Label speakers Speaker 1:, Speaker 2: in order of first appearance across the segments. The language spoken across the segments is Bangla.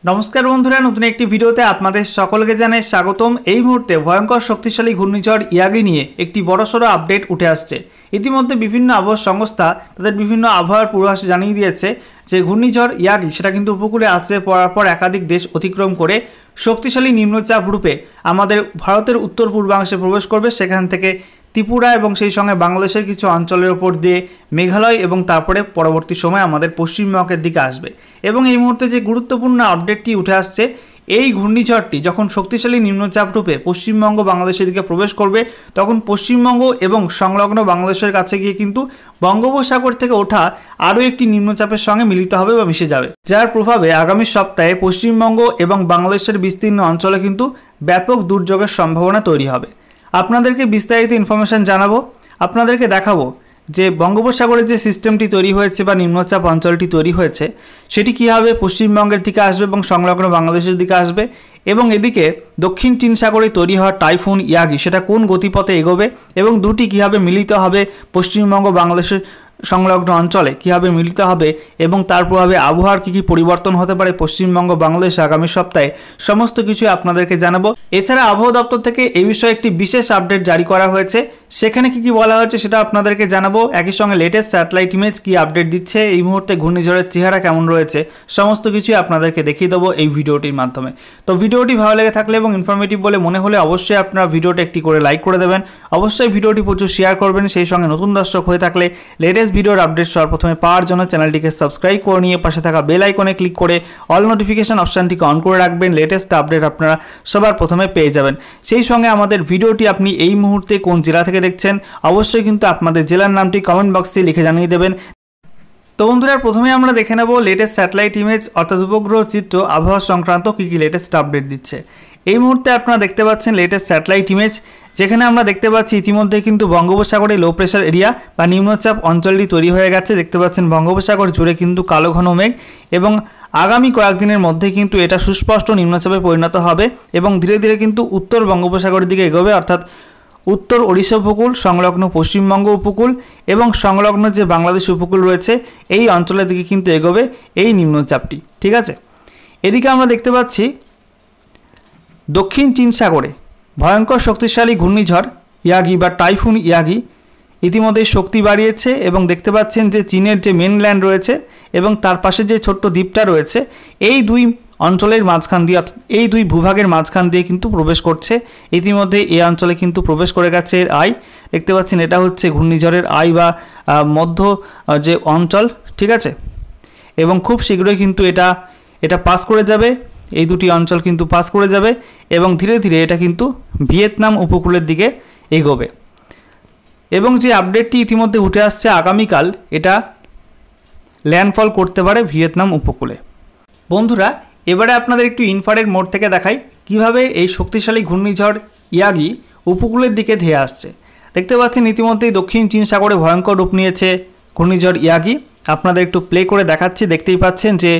Speaker 1: नमस्कार बंधुरा नतून एक भिडियोते आपनादेर सकलके जानाई स्वागतम। এই মুহূর্তে ভয়ঙ্কর শক্তিশালী ঘূর্ণিঝড় ইয়াগি নিয়ে একটি বড়সড় আপডেট উঠে আসছে। ইতিমধ্যে বিভিন্ন আবহাওয়া সংস্থা তাদের বিভিন্ন আবহাওয়ার পূর্বাভাস জানিয়ে দিয়েছে যে ঘূর্ণিঝড় ইয়াগি সেটা কিন্তু উপকূলে আছড়ে পড়ার পর একাধিক দেশ অতিক্রম করে শক্তিশালী নিম্নচাপ রূপে আমাদের ভারতের উত্তর পূর্বাংশে প্রবেশ করবে। সেখান থেকে ত্রিপুরা এবং সেই সঙ্গে বাংলাদেশের কিছু অঞ্চলের উপর দিয়ে মেঘালয় এবং তারপরে পরবর্তী সময় আমাদের পশ্চিমবঙ্গের দিকে আসবে। এবং এই মুহূর্তে যে গুরুত্বপূর্ণ আপডেটটি উঠে আসছে, এই ঘূর্ণিঝড়টি যখন শক্তিশালী নিম্নচাপ রূপে পশ্চিমবঙ্গ বাংলাদেশের দিকে প্রবেশ করবে তখন পশ্চিমবঙ্গ এবং সংলগ্ন বাংলাদেশের কাছে গিয়ে কিন্তু বঙ্গোপসাগর থেকে ওঠা আরও একটি নিম্নচাপের সঙ্গে মিলিত হবে বা মিশে যাবে, যার প্রভাবে আগামী সপ্তাহে পশ্চিমবঙ্গ এবং বাংলাদেশের বিস্তীর্ণ অঞ্চলে কিন্তু ব্যাপক দুর্যোগের সম্ভাবনা তৈরি হবে। আপনাদেরকে বিস্তারিত ইনফরমেশন জানাবো, আপনাদেরকে দেখাবো যে বঙ্গোপসাগরের যে সিস্টেমটি তৈরি হয়েছে বা নিম্নচাপ অঞ্চলটি তৈরি হয়েছে সেটি কীভাবে পশ্চিমবঙ্গের দিকে আসবে এবং সংলগ্ন বাংলাদেশের দিকে আসবে, এবং এদিকে দক্ষিণ চীন সাগরে তৈরি হওয়া টাইফুন ইয়াগি সেটা কোন গতিপথে এগোবে এবং দুটি কীভাবে মিলিত হবে পশ্চিমবঙ্গ বাংলাদেশের সংলগ্ন অঞ্চলে কীভাবে মিলিত হবে এবং তার প্রভাবে আবহাওয়ার কী কী পরিবর্তন হতে পারে পশ্চিমবঙ্গ বাংলাদেশ আগামী সপ্তাহে সমস্ত কিছু আপনাদেরকে জানাবো। এছাড়া আবহাওয়া দপ্তর থেকে এই বিষয়ে একটি বিশেষ আপডেট জারি করা হয়েছে, সেখানে কী কী বলা হয়েছে সেটা আপনাদেরকে জানাবো। একই সঙ্গে লেটেস্ট স্যাটেলাইট ইমেজ কী আপডেট দিচ্ছে, এই মুহূর্তে ঘূর্ণিঝড়ের চেহারা কেমন রয়েছে, সমস্ত কিছুই আপনাদেরকে দেখিয়ে দেবো এই ভিডিওটির মাধ্যমে। তো ভিডিওটি ভালো লেগে থাকলে এবং ইনফরমেটিভ বলে মনে হলে অবশ্যই আপনারা ভিডিওটা একটি করে লাইক করে দেবেন, অবশ্যই ভিডিওটি প্রচুর শেয়ার করবেন। সেই সঙ্গে নতুন দর্শক হয়ে থাকলে লেটেস্ট ভিডিওর আপডেট সবার প্রথমে পাওয়ার জন্য চ্যানেলটিকে সাবস্ক্রাইব করে নিয়ে পাশে থাকা বেল আইকনে ক্লিক করে অল নোটিফিকেশন অপশনটিকে অন করে রাখবেন। লেটেস্ট আপডেট আপনারা সবার প্রথমে পেয়ে যাবেন। সেই সঙ্গে আমাদের ভিডিওটি আপনি এই মুহূর্তে কোন জেলা থেকে দেখছেন অবশ্যই কিন্তু আপনাদের জেলার নামটি কমেন্ট বক্সে লিখে জানিয়ে দেবেন। তো বন্ধুরা, প্রথমে আমরা দেখে নেব লেটেস্ট স্যাটেলাইট ইমেজ অর্থাৎ উপগ্রহ চিত্র আবহাওয়া সংক্রান্ত কী কী লেটেস্ট আপডেট দিচ্ছে। এই মুহূর্তে আপনারা দেখতে পাচ্ছেন লেটেস্ট স্যাটেলাইট ইমেজ, যেখানে আমরা দেখতে পাচ্ছি ইতিমধ্যে কিন্তু বঙ্গোপসাগরে লো প্রেশার এরিয়া বা নিম্নচাপ অঞ্চলটি তৈরি হয়ে গেছে। দেখতে পাচ্ছেন বঙ্গোপসাগর জুড়ে কিন্তু কালো ঘন মেঘ এবং আগামী কয়েকদিনের মধ্যে কিন্তু এটা সুস্পষ্ট নিম্নচাপে পরিণত হবে এবং ধীরে ধীরে কিন্তু উত্তর বঙ্গোপসাগরের দিকে এগোবে, অর্থাৎ উত্তর ওড়িশা উপকূল, সংলগ্ন পশ্চিমবঙ্গ উপকূল এবং সংলগ্ন যে বাংলাদেশ উপকূল রয়েছে এই অঞ্চলের দিকে কিন্তু এগোবে এই নিম্নচাপটি। ঠিক আছে, এদিকে আমরা দেখতে পাচ্ছি দক্ষিণ চীন সাগরে ভয়ঙ্কর শক্তিশালী ঘূর্ণিঝড় ইয়াগি বা টাইফুন ইয়াগি ইতিমধ্যে শক্তি বাড়িয়েছে এবং দেখতে পাচ্ছেন যে চীনের যে মেনল্যান্ড রয়েছে এবং তার পাশে যে ছোট্ট দ্বীপটা রয়েছে এই দুই অঞ্চলের মাঝখান দিয়ে অর্থাৎ এই দুই ভূভাগের মাঝখান দিয়ে কিন্তু প্রবেশ করছে। ইতিমধ্যে এই অঞ্চলে কিন্তু প্রবেশ করে গেছে এর আই। দেখতে পাচ্ছেন এটা হচ্ছে ঘূর্ণিঝড়ের আই বা মধ্য যে অঞ্চল। ঠিক আছে, এবং খুব শীঘ্রই কিন্তু এটা পাস করে যাবে, এই দুটি অঞ্চল কিন্তু পাস করে যাবে এবং ধীরে ধীরে এটা কিন্তু ভিয়েতনাম উপকূলের দিকে এগোবে। এবং যে আপডেটটি ইতিমধ্যে উঠে আসছে আগামীকাল এটা ল্যান্ডফল করতে পারে ভিয়েতনাম উপকূলে। বন্ধুরা, এবারে আপনাদের একটু ইনফ্রারেড মোড থেকে দেখাই কিভাবে এই শক্তিশালী ঘূর্ণিঝড় ইয়াগি উপকূলের দিকে ধেয়ে আসছে। দেখতে পাচ্ছেন ইতিমধ্যেই দক্ষিণ চীন সাগরে ভয়ঙ্কর রূপ নিয়েছে ঘূর্ণিঝড় ইয়াগি। আপনাদের একটু প্লে করে দেখাচ্ছি, দেখতেই পাচ্ছেন যে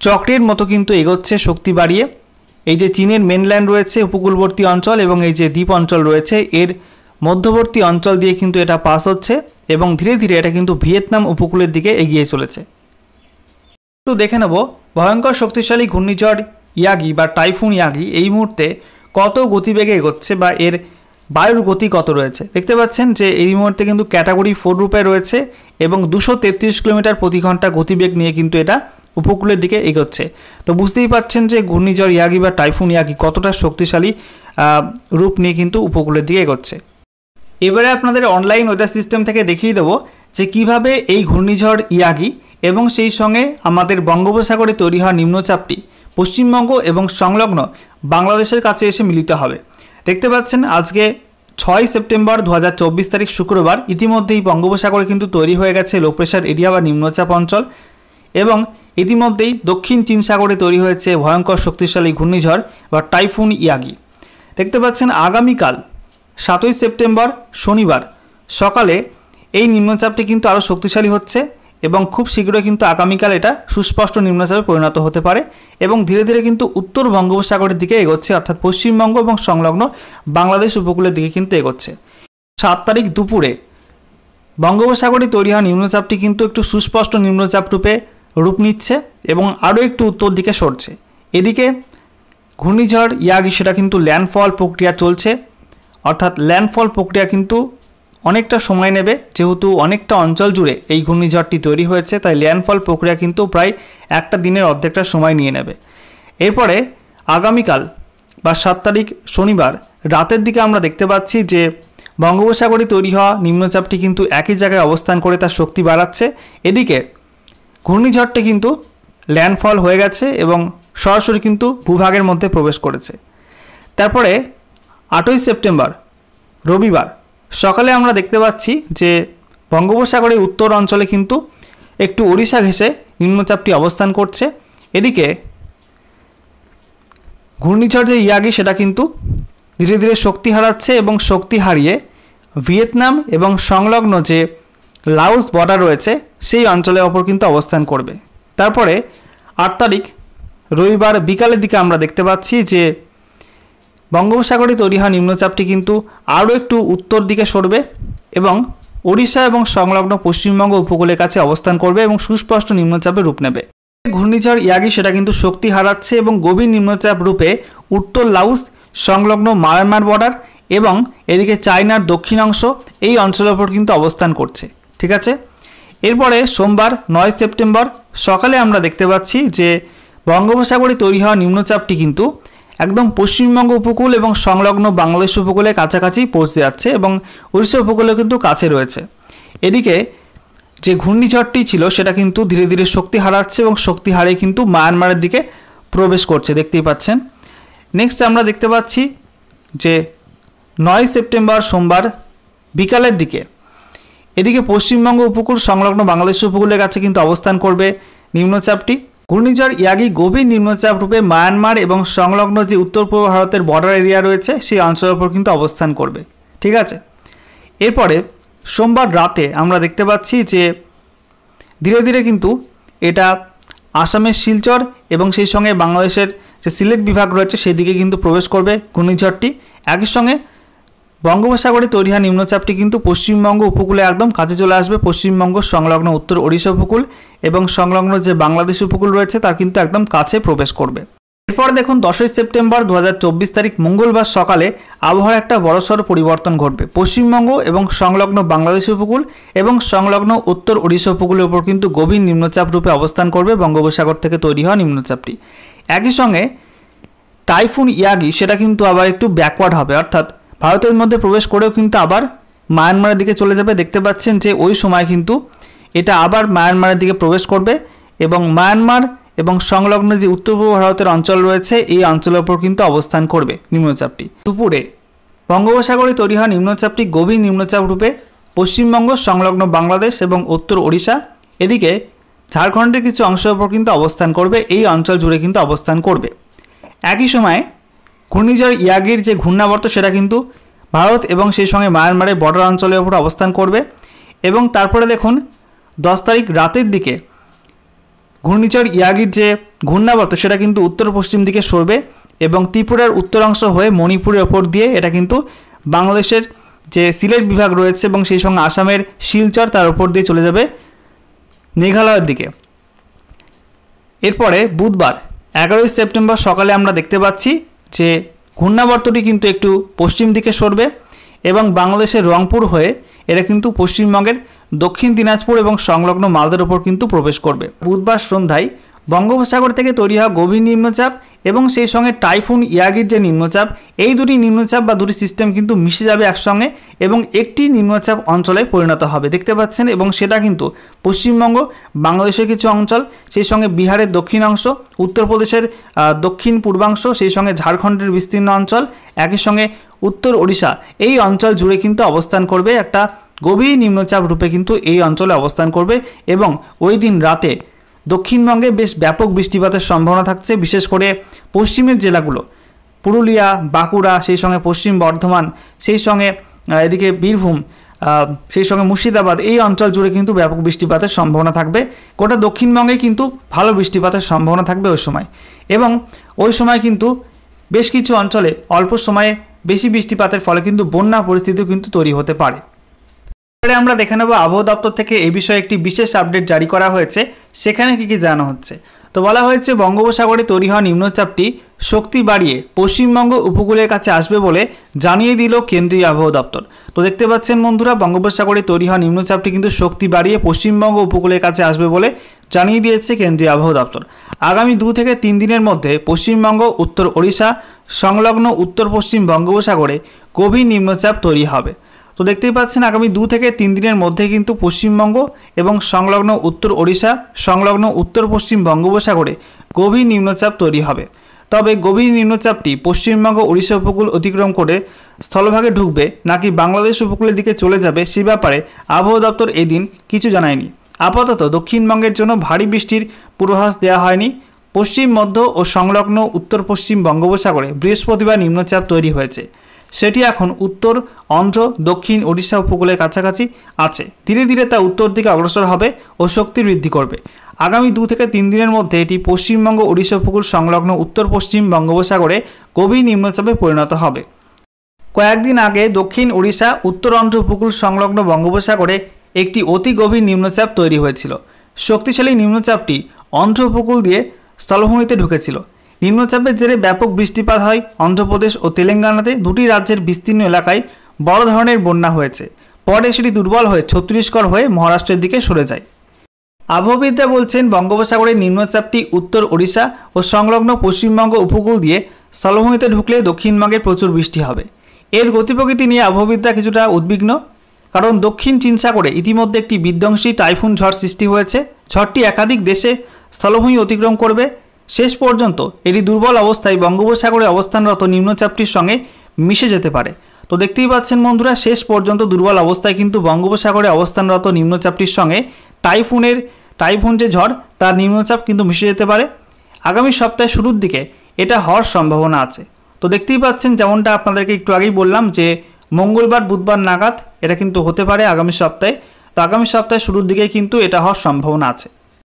Speaker 1: চক্রের মতো কিন্তু এগোচ্ছে শক্তি বাড়িয়ে। এই যে চীনের মেনল্যান্ড রয়েছে উপকূলবর্তী অঞ্চল এবং এই যে দ্বীপ অঞ্চল রয়েছে এর মধ্যবর্তী অঞ্চল দিয়ে কিন্তু এটা পাস হচ্ছে এবং ধীরে ধীরে এটা কিন্তু ভিয়েতনাম উপকূলের দিকে এগিয়ে চলেছে। একটু দেখে নেব ভয়ঙ্কর শক্তিশালী ঘূর্ণিঝড় ইয়াগি বা টাইফুন ইয়াগি এই মুহূর্তে কত গতিবেগে এগোচ্ছে বা এর বায়ুর গতি কত রয়েছে। দেখতে পাচ্ছেন যে এই মুহূর্তে কিন্তু ক্যাটাগরি 4 রূপে রয়েছে এবং 233 কিলোমিটার প্রতি ঘন্টা গতিবেগ নিয়ে কিন্তু এটা উপকূলের দিকে এগোচ্ছে। তো বুঝতেই পারছেন যে ঘূর্ণিঝড় ইয়াগি বা টাইফুন ইয়াগি কতটা শক্তিশালী রূপ নিয়ে কিন্তু উপকূলের দিকে এগোচ্ছে। এবারে আপনাদের অনলাইন ওয়েদার সিস্টেম থেকে দেখিয়ে দেবো যে কিভাবে এই ঘূর্ণিঝড় ইয়াগি এবং সেই সঙ্গে আমাদের বঙ্গোপসাগরে তৈরি হওয়া নিম্নচাপটি পশ্চিমবঙ্গ এবং সংলগ্ন বাংলাদেশের কাছে এসে মিলিত হবে। দেখতে পাচ্ছেন আজকে 6 সেপ্টেম্বর 2024 তারিখ শুক্রবার ইতিমধ্যেই বঙ্গোপসাগরে কিন্তু তৈরি হয়ে গেছে লো প্রেশার এরিয়া বা নিম্নচাপ অঞ্চল এবং ইতিমধ্যেই দক্ষিণ চীন সাগরে তৈরি হয়েছে ভয়ঙ্কর শক্তিশালী ঘূর্ণিঝড় বা টাইফুন ইয়াগি। দেখতে পাচ্ছেন আগামীকাল 7 সেপ্টেম্বর শনিবার সকালে এই নিম্নচাপটি কিন্তু আরও শক্তিশালী হচ্ছে এবং খুব শীঘ্রই কিন্তু আগামীকাল এটা সুস্পষ্ট নিম্নচাপে পরিণত হতে পারে এবং ধীরে ধীরে কিন্তু উত্তর বঙ্গোপসাগরের দিকে এগোচ্ছে, অর্থাৎ পশ্চিমবঙ্গ এবং সংলগ্ন বাংলাদেশ উপকূলের দিকে কিন্তু এগোচ্ছে। 7 তারিখ দুপুরে বঙ্গোপসাগরে তৈরি হওয়া নিম্নচাপটি কিন্তু একটু সুস্পষ্ট নিম্নচাপ রূপে রূপ নিচ্ছে এবং আরও একটু উত্তর দিকে সরছে। এদিকে ঘূর্ণিঝড় ইয়াগি সেটা কিন্তু ল্যান্ডফল প্রক্রিয়া চলছে, অর্থাৎ ল্যান্ডফল প্রক্রিয়া কিন্তু অনেকটা সময় নেবে, যেহেতু অনেকটা অঞ্চল জুড়ে এই ঘূর্ণিঝড়টি তৈরি হয়েছে, তাই ল্যান্ডফল প্রক্রিয়া কিন্তু প্রায় একটা দিনের অর্ধেকটা সময় নিয়ে নেবে। এরপরে আগামীকাল বা 7 তারিখ শনিবার রাতের দিকে আমরা দেখতে পাচ্ছি যে বঙ্গোপসাগরে তৈরি হওয়া নিম্নচাপটি কিন্তু একই জায়গায় অবস্থান করে তার শক্তি বাড়াচ্ছে। এদিকে ঘূর্ণিঝড়টি কিন্তু ল্যান্ডফল হয়ে গেছে এবং সরাসরি কিন্তু ভূভাগের মধ্যে প্রবেশ করেছে। তারপরে 8ই সেপ্টেম্বর রবিবার সকালে আমরা দেখতে পাচ্ছি যে বঙ্গোপসাগরের উত্তর অঞ্চলে কিন্তু একটু ওড়িশা ঘেঁষে নিম্নচাপটি অবস্থান করছে। এদিকে ঘূর্ণিঝড় যে ইয়াগি সেটা কিন্তু ধীরে ধীরে শক্তি হারাচ্ছে এবং শক্তি হারিয়ে ভিয়েতনাম এবং সংলগ্ন যে লাওস বর্ডার রয়েছে সেই অঞ্চলের ওপর কিন্তু অবস্থান করবে। তারপরে 8 তারিখ রবিবার বিকালের দিকে আমরা দেখতে পাচ্ছি যে বঙ্গোপসাগরে তৈরি হওয়া নিম্নচাপটি কিন্তু আরও একটু উত্তর দিকে সরবে এবং ওড়িশা এবং সংলগ্ন পশ্চিমবঙ্গ উপকূলের কাছে অবস্থান করবে এবং সুস্পষ্ট নিম্নচাপের রূপ নেবে। ঘূর্ণিঝড় ইয়াগি সেটা কিন্তু শক্তি হারাচ্ছে এবং গভীর নিম্নচাপ রূপে উত্তর লাওস সংলগ্ন মায়ানমার বর্ডার এবং এদিকে চায়নার দক্ষিণ অংশ এই অঞ্চলের ওপর কিন্তু অবস্থান করছে। ঠিক আছে, এরপরে সোমবার 9 সেপ্টেম্বর সকালে আমরা দেখতে পাচ্ছি যে বঙ্গোপসাগরে তৈরি হওয়া নিম্নচাপটি কিন্তু একদম পশ্চিমবঙ্গ উপকূল এবং সংলগ্ন বাংলাদেশ উপকূলের কাছাকাছি পৌঁছে যাচ্ছে এবং উড়িষ্যা উপকূলে কিন্তু কাছে রয়েছে। এদিকে যে ঘূর্ণিঝড়টি ছিল সেটা কিন্তু ধীরে ধীরে শক্তি হারাচ্ছে এবং শক্তি হারিয়ে কিন্তু মায়ানমারের দিকে প্রবেশ করছে, দেখতেই পাচ্ছেন। নেক্সট আমরা দেখতে পাচ্ছি যে 9 সেপ্টেম্বর সোমবার বিকালের দিকে এদিকে পশ্চিমবঙ্গ উপকূল সংলগ্ন বাংলাদেশ উপকূলের কাছে কিন্তু অবস্থান করবে নিম্নচাপটি। ঘূর্ণিঝড় ইয়াগি গভীর নিম্নচাপ রূপে মায়ানমার এবং সংলগ্ন যে উত্তর পূর্ব ভারতের বর্ডার এরিয়া রয়েছে সেই অঞ্চলের উপর কিন্তু অবস্থান করবে। ঠিক আছে, এরপরে সোমবার রাতে আমরা দেখতে পাচ্ছি যে ধীরে ধীরে কিন্তু এটা আসামের শিলচর এবং সেই সঙ্গে বাংলাদেশের যে সিলেট বিভাগ রয়েছে সেই দিকে কিন্তু প্রবেশ করবে ঘূর্ণিঝড়টি। একই সঙ্গে বঙ্গোপসাগরে তৈরি হওয়া নিম্নচাপটি কিন্তু পশ্চিমবঙ্গ উপকূলে একদম কাছে চলে আসবে, পশ্চিমবঙ্গ সংলগ্ন উত্তর ওড়িশা উপকূল এবং সংলগ্ন যে বাংলাদেশ উপকূল রয়েছে তার কিন্তু একদম কাছে প্রবেশ করবে। এরপর দেখুন 10ই সেপ্টেম্বর 2024 তারিখ মঙ্গলবার সকালে আবহাওয়ার একটা বড়সড় পরিবর্তন ঘটবে। পশ্চিমবঙ্গ এবং সংলগ্ন বাংলাদেশ উপকূল এবং সংলগ্ন উত্তর ওড়িশা উপকূলের উপর কিন্তু গভীর নিম্নচাপ রূপে অবস্থান করবে বঙ্গোপসাগর থেকে তৈরি হওয়া নিম্নচাপটি। একই সঙ্গে টাইফুন ইয়াগি সেটা কিন্তু আবার একটু ব্যাকওয়ার্ড হবে, অর্থাৎ ভারতের মধ্যে প্রবেশ করেও কিন্তু আবার মায়ানমারের দিকে চলে যাবে। দেখতে পাচ্ছেন যে ওই সময় কিন্তু এটা আবার মায়ানমারের দিকে প্রবেশ করবে এবং মায়ানমার এবং সংলগ্ন যে উত্তর পূর্ব ভারতের অঞ্চল রয়েছে এই অঞ্চলের উপর কিন্তু অবস্থান করবে নিম্নচাপটি। দুপুরে বঙ্গোপসাগরে তৈরি হওয়া নিম্নচাপটি গভীর নিম্নচাপ রূপে পশ্চিমবঙ্গ সংলগ্ন বাংলাদেশ এবং উত্তর ওড়িশা এদিকে ঝাড়খণ্ডের কিছু অংশের উপর কিন্তু অবস্থান করবে, এই অঞ্চল জুড়ে কিন্তু অবস্থান করবে। একই সময়ে ঘূর্ণিঝড় ইয়াগির যে ঘূর্ণাবর্ত সেটা কিন্তু ভারত এবং সেই সঙ্গে মায়ানমারের বর্ডার অঞ্চলের উপর অবস্থান করবে এবং তারপরে দেখুন 10 তারিখ রাতের দিকে ঘূর্ণিঝড় ইয়াগির যে ঘূর্ণাবর্ত সেটা কিন্তু উত্তর পশ্চিম দিকে সরবে এবং ত্রিপুরার উত্তরাংশ হয়ে মণিপুরের ওপর দিয়ে এটা কিন্তু বাংলাদেশের যে সিলেট বিভাগ রয়েছে এবং সেই সঙ্গে আসামের শিলচর তার উপর দিয়ে চলে যাবে মেঘালয়ের দিকে। এরপরে বুধবার 11ই সেপ্টেম্বর সকালে আমরা দেখতে পাচ্ছি যে ঘূর্ণাবর্তটি কিন্তু একটু পশ্চিম দিকে সরবে এবং বাংলাদেশের রংপুর হয়ে এটা কিন্তু পশ্চিমবঙ্গের দক্ষিণ দিনাজপুর এবং সংলগ্ন মালদার উপর কিন্তু প্রবেশ করবে। বুধবার সন্ধ্যায় বঙ্গোপসাগর থেকে তৈরি হওয়া গভীর নিম্নচাপ এবং সেই সঙ্গে টাইফুন ইয়াগির যে নিম্নচাপ এই দুটি নিম্নচাপ বা দুটি সিস্টেম কিন্তু মিশে যাবে একসঙ্গে এবং একটি নিম্নচাপ অঞ্চলে পরিণত হবে, দেখতে পাচ্ছেন। এবং সেটা কিন্তু পশ্চিমবঙ্গ বাংলাদেশের কিছু অঞ্চল, সেই সঙ্গে বিহারের দক্ষিণ অংশ, উত্তরপ্রদেশের দক্ষিণ পূর্বাংশ, সেই সঙ্গে ঝাড়খণ্ডের বিস্তীর্ণ অঞ্চল, একই সঙ্গে উত্তর ওড়িশা এই অঞ্চল জুড়ে কিন্তু অবস্থান করবে একটা গভীর নিম্নচাপ রূপে কিন্তু এই অঞ্চলে অবস্থান করবে এবং ওই দিন রাতে দক্ষিণবঙ্গে বেশ ব্যাপক বৃষ্টিপাতের সম্ভাবনা থাকছে, বিশেষ করে পশ্চিমের জেলাগুলো পুরুলিয়া, বাঁকুড়া, সেই সঙ্গে পশ্চিম বর্ধমান, সেই সঙ্গে এদিকে বীরভূম, সেই সঙ্গে মুর্শিদাবাদ এই অঞ্চল জুড়ে কিন্তু ব্যাপক বৃষ্টিপাতের সম্ভাবনা থাকবে। গোটা দক্ষিণবঙ্গে কিন্তু ভালো বৃষ্টিপাতের সম্ভাবনা থাকবে ওই সময় এবং ওই সময় কিন্তু বেশ কিছু অঞ্চলে অল্প সময়ে বেশি বৃষ্টিপাতের ফলে কিন্তু বন্যা পরিস্থিতিও কিন্তু তৈরি হতে পারে। এবারে আমরা দেখে নেব আবহাওয়া দপ্তর থেকে এই বিষয়ে একটি বিশেষ আপডেট জারি করা হয়েছে। সেখানে কি জানানো হচ্ছে, তো বলা হয়েছে বঙ্গোপসাগরে তৈরি হওয়া নিম্নচাপটি শক্তি বাড়িয়ে পশ্চিমবঙ্গ উপকূলের কাছে আসবে বলে জানিয়ে দিল কেন্দ্রীয় আবহাওয়া দপ্তর। তো দেখতে পাচ্ছেন বন্ধুরা, বঙ্গোপসাগরে তৈরি হওয়া নিম্নচাপটি কিন্তু শক্তি বাড়িয়ে পশ্চিমবঙ্গ উপকূলের কাছে আসবে বলে জানিয়ে দিয়েছে কেন্দ্রীয় আবহাওয়া দপ্তর। আগামী 2 থেকে 3 দিনের মধ্যে পশ্চিমবঙ্গ, উত্তর ওড়িশা সংলগ্ন উত্তর পশ্চিম বঙ্গোপসাগরে গভীর নিম্নচাপ তৈরি হবে। তো দেখতেই পাচ্ছেন আগামী 2 থেকে 3 দিনের মধ্যে কিন্তু পশ্চিমবঙ্গ এবং সংলগ্ন উত্তর ওড়িশা সংলগ্ন উত্তর পশ্চিম বঙ্গোপসাগরে গভীর নিম্নচাপ তৈরি হবে। তবে গভীর নিম্নচাপটি পশ্চিমবঙ্গ ওড়িশা উপকূল অতিক্রম করে স্থলভাগে ঢুকবে নাকি বাংলাদেশ উপকূলের দিকে চলে যাবে সে ব্যাপারে আবহাওয়া দপ্তর এদিন কিছু জানায়নি। আপাতত দক্ষিণবঙ্গের জন্য ভারী বৃষ্টির পূর্বাভাস দেওয়া হয়নি। পশ্চিম মধ্য ও সংলগ্ন উত্তর পশ্চিম বঙ্গোপসাগরে বৃহস্পতিবার নিম্নচাপ তৈরি হয়েছে। সেটি এখন উত্তর অন্ধ্র দক্ষিণ ওড়িশা উপকূলের কাছাকাছি আছে। ধীরে ধীরে তা উত্তর দিকে অগ্রসর হবে ও শক্তি বৃদ্ধি করবে। আগামী 2 থেকে 3 দিনের মধ্যে এটি পশ্চিমবঙ্গ ওড়িশা উপকূল সংলগ্ন উত্তর পশ্চিম বঙ্গোপসাগরে গভীর নিম্নচাপে পরিণত হবে। কয়েকদিন আগে দক্ষিণ ওড়িশা উত্তর অন্ধ্র উপকূল সংলগ্ন বঙ্গোপসাগরে একটি অতি গভীর নিম্নচাপ তৈরি হয়েছিল। শক্তিশালী নিম্নচাপটি অন্ধ্র উপকূল দিয়ে স্থলভূমিতে ঢুকেছিল। নিম্নচাপের জেরে ব্যাপক বৃষ্টিপাত হয়। অন্ধ্রপ্রদেশ ও তেলেঙ্গানাতে দুটি রাজ্যের বিস্তীর্ণ এলাকায় বড় ধরনের বন্যা হয়েছে। পরে সেটি দুর্বল হয়ে ছত্তিশগড় হয়ে মহারাষ্ট্রের দিকে সরে যায়। আবহাওয়াবিদরা বলছেন বঙ্গোপসাগরের নিম্নচাপটি উত্তর ওড়িশা ও সংলগ্ন পশ্চিমবঙ্গ উপকূল দিয়ে স্থলভূমিতে ঢুকলে দক্ষিণবঙ্গে প্রচুর বৃষ্টি হবে। এর গতিপ্রকৃতি নিয়ে আবহাওয়াবিদরা কিছুটা উদ্বিগ্ন, কারণ দক্ষিণ চীন সাগরে ইতিমধ্যে একটি বিধ্বংসী টাইফুন ঝড় সৃষ্টি হয়েছে। ঝড়টি একাধিক দেশে স্থলভূমি অতিক্রম করবে। শেষ পর্যন্ত এটি দুর্বল অবস্থায় বঙ্গোপসাগরে অবস্থানরত নিম্নচাপটির সঙ্গে মিশে যেতে পারে। তো দেখতেই পাচ্ছেন বন্ধুরা, শেষ পর্যন্ত দুর্বল অবস্থায় কিন্তু বঙ্গোপসাগরে অবস্থানরত নিম্নচাপটির সঙ্গে টাইফুন যে ঝড় তার নিম্নচাপ কিন্তু মিশে যেতে পারে। আগামী সপ্তাহের শুরুর দিকে এটা হওয়ার সম্ভাবনা আছে। তো দেখতেই পাচ্ছেন, যেমনটা আপনাদেরকে একটু আগেই বললাম যে মঙ্গলবার বুধবার নাগাদ এটা কিন্তু হতে পারে আগামী সপ্তাহে। তো আগামী সপ্তাহের শুরুর দিকে কিন্তু এটা হওয়ার সম্ভাবনা আছে।